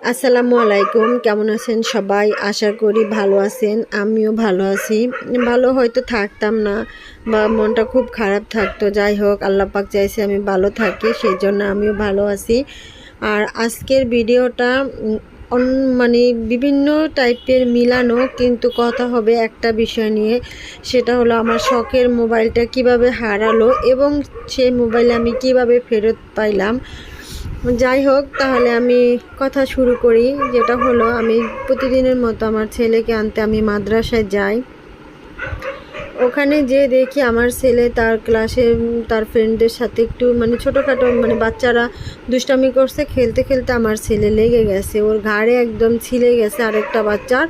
আসসালামু আলাইকুম, কেমন আছেন সবাই? আশা করি ভালো আছেন। আমিও ভালো আছি। ভালো হয়তো থাকতাম না বা মনটা খুব খারাপ থাকতো। যাই হোক, আল্লাহ পাক চাইছে আমি ভালো থাকি, সেই জন্য আমিও ভালো আছি। আর আজকের ভিডিওটা মানে বিভিন্ন টাইপের মিলানো, কিন্তু কথা হবে একটা বিষয় নিয়ে। সেটা হলো আমার শখের মোবাইলটা কিভাবে হারালো এবং সেই মোবাইলে আমি কিভাবে ফেরত পাইলাম। যাই হোক, তাহলে আমি কথা শুরু করি। যেটা হলো, আমি প্রতিদিনের মতো আমার ছেলেকে আনতে আমি মাদ্রাসায় যাই। ওখানে যেয়ে দেখি আমার ছেলে তার ক্লাসে তার ফ্রেন্ডদের সাথে একটু ছোটোখাটো বাচ্চারা দুষ্টামি করছে। খেলতে খেলতে আমার ছেলে লেগে গেছে, ওর ঘাড়ে একদম ছিলে গেছে আরেকটা বাচ্চার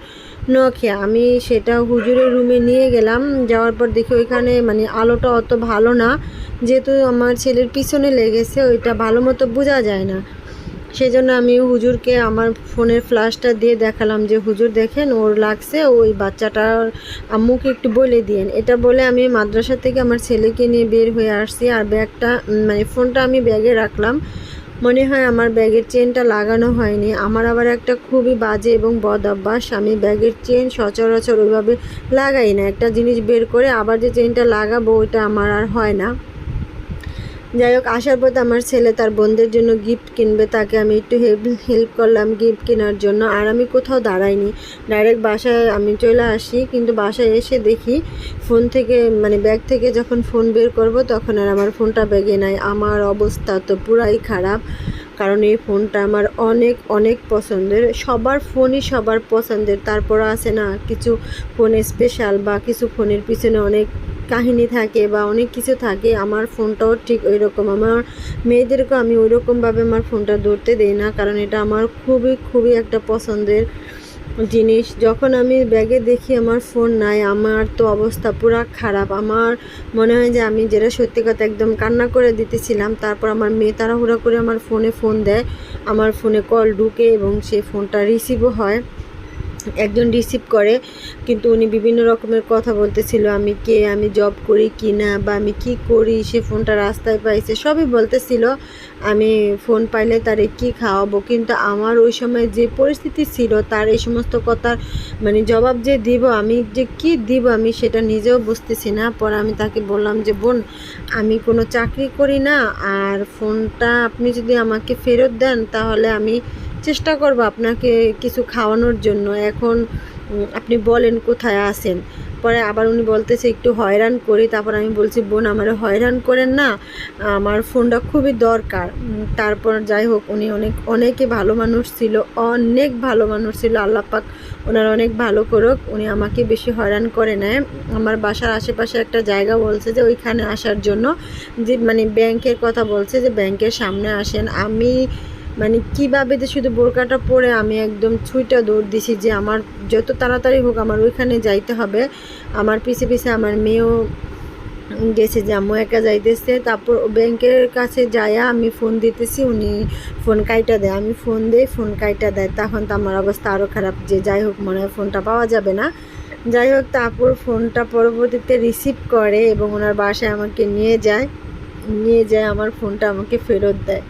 নখে। আমি সেটা হুজুরের রুমে নিয়ে গেলাম। যাওয়ার পর দেখি ওইখানে আলোটা অত ভালো না, যেহেতু আমার ছেলের পিছনে লেগেছে ওইটা ভালো মতো বোঝা যায় না। সেজন্য আমি হুজুরকে আমার ফোনের ফ্ল্যাশটা দিয়ে দেখালাম যে হুজুর দেখেন ওর লাগছে, ওই বাচ্চাটার আম্মুকে একটু বলে দিয়েন। এটা বলে আমি মাদ্রাসা থেকে আমার ছেলেকে নিয়ে বের হয়ে আসছি। আর ব্যাগটা ফোনটা আমি ব্যাগে রাখলাম। মনে হয় আমার ব্যাগের চেনটা লাগানো হয়নি। আমার আবার একটা খুবই বাজে এবং বদ অভ্যাস, আমি ব্যাগের চেন সচরাচর ওইভাবে লাগাই না। একটা জিনিস বের করে আবার যে চেনটা লাগাবো ওইটা আমার আর হয় না। যাই হোক, আসার পর আমার ছেলে তার বোনদের জন্য গিফট কিনবে, তাকে আমি একটু হেল্প করলাম গিফট কেনার জন্য। আর আমি কোথাও দাঁড়াইনি, ডাইরেক্ট বাসায় আমি চলে আসি। কিন্তু বাসায় এসে দেখি ফোন থেকে ব্যাগ থেকে যখন ফোন বের করব তখন আর আমার ফোনটা ব্যাগে নাই। আমার অবস্থা তো পুরাই খারাপ, কারণ এই ফোনটা আমার অনেক অনেক পছন্দের। সবার ফোনই সবার পছন্দের, তারপর আছে না কিছু ফোন স্পেশাল বা কিছু ফোনের পিছনে অনেক কাহিনী থাকে বা অনেক কিছু থাকে। আমার ফোনটাও ঠিক ওই রকম। আমার মেয়েদেরকেও আমি ওই রকমভাবে আমার ফোনটা ধরতে দেই না, কারণ এটা আমার খুবই খুবই একটা পছন্দের জিনিস। যখন আমি ব্যাগে দেখি আমার ফোন নাই, আমার তো অবস্থা পুরা খারাপ। আমার মনে হয় যে আমি যেটা সত্যি কথা একদম কান্না করে দিতেছিলাম। তারপর আমার মেয়ে তাড়াহুড়া করে আমার ফোনে ফোন দেয়, আমার ফোনে কল ঢুকে এবং সেই ফোনটা রিসিভও হয়। একজন রিসিভ করে, কিন্তু উনি বিভিন্ন রকমের কথা বলতেছিল, আমি কে, আমি জব করি কি না, বা আমি কি করি, সে ফোনটা রাস্তায় পাইছে সবই বলতেছিল। আমি ফোন পাইলে তারে কি খাওয়াবো, কিন্তু আমার ওই সময় যে পরিস্থিতি ছিল তার এই সমস্ত কথার জবাব যে দিব, আমি যে কি দিব আমি সেটা নিজেও বুঝতেছি না। পরে আমি তাকে বললাম যে বোন, আমি কোনো চাকরি করি না, আর ফোনটা আপনি যদি আমাকে ফেরত দেন তাহলে আমি চেষ্টা করব আপনাকে কিছু খাওয়ানোর জন্য। এখন আপনি বলেন কোথায় আছেন। পরে আবার উনি বলতেছে একটু হয়রান করি। তারপর আমি বলছি বোন, আমার হয়রান করেন না, আমার ফোনটা খুবই দরকার। তারপর যাই হোক, উনি অনেকে ভালো মানুষ ছিল, অনেক ভালো মানুষ ছিল। আল্লাহ পাক ওনার অনেক ভালো করুক, উনি আমাকে বেশি হয়রান করে নেয়। আমার বাসার আশেপাশে একটা জায়গা বলছে যে ওইখানে আসার জন্য, যে ব্যাংকের কথা বলছে যে ব্যাংকের সামনে আসেন। আমি কীভাবে যে শুধু বোরকাটা পরে আমি একদম ছুঁইটা দৌড় দিছি যে আমার যত তাড়াতাড়ি হোক আমার ওইখানে যাইতে হবে। আমার পিছে পিছে আমার মেয়েও গেছে যে আম্মু একা যাইতেছে। তারপর ব্যাংকের কাছে যাইয়া আমি ফোন দিতেছি, উনি ফোন কাইটা দেয়। আমি ফোন দিই, ফোন কাইটা দেয়। তখন তো আমার অবস্থা আরও খারাপ, যে যাই হোক মনে হয় ফোনটা পাওয়া যাবে না। যাই হোক, তারপর ফোনটা পরবর্তীতে রিসিভ করে এবং ওনার বাসায় আমাকে নিয়ে যায়, আমার ফোনটা আমাকে ফেরত দেয়।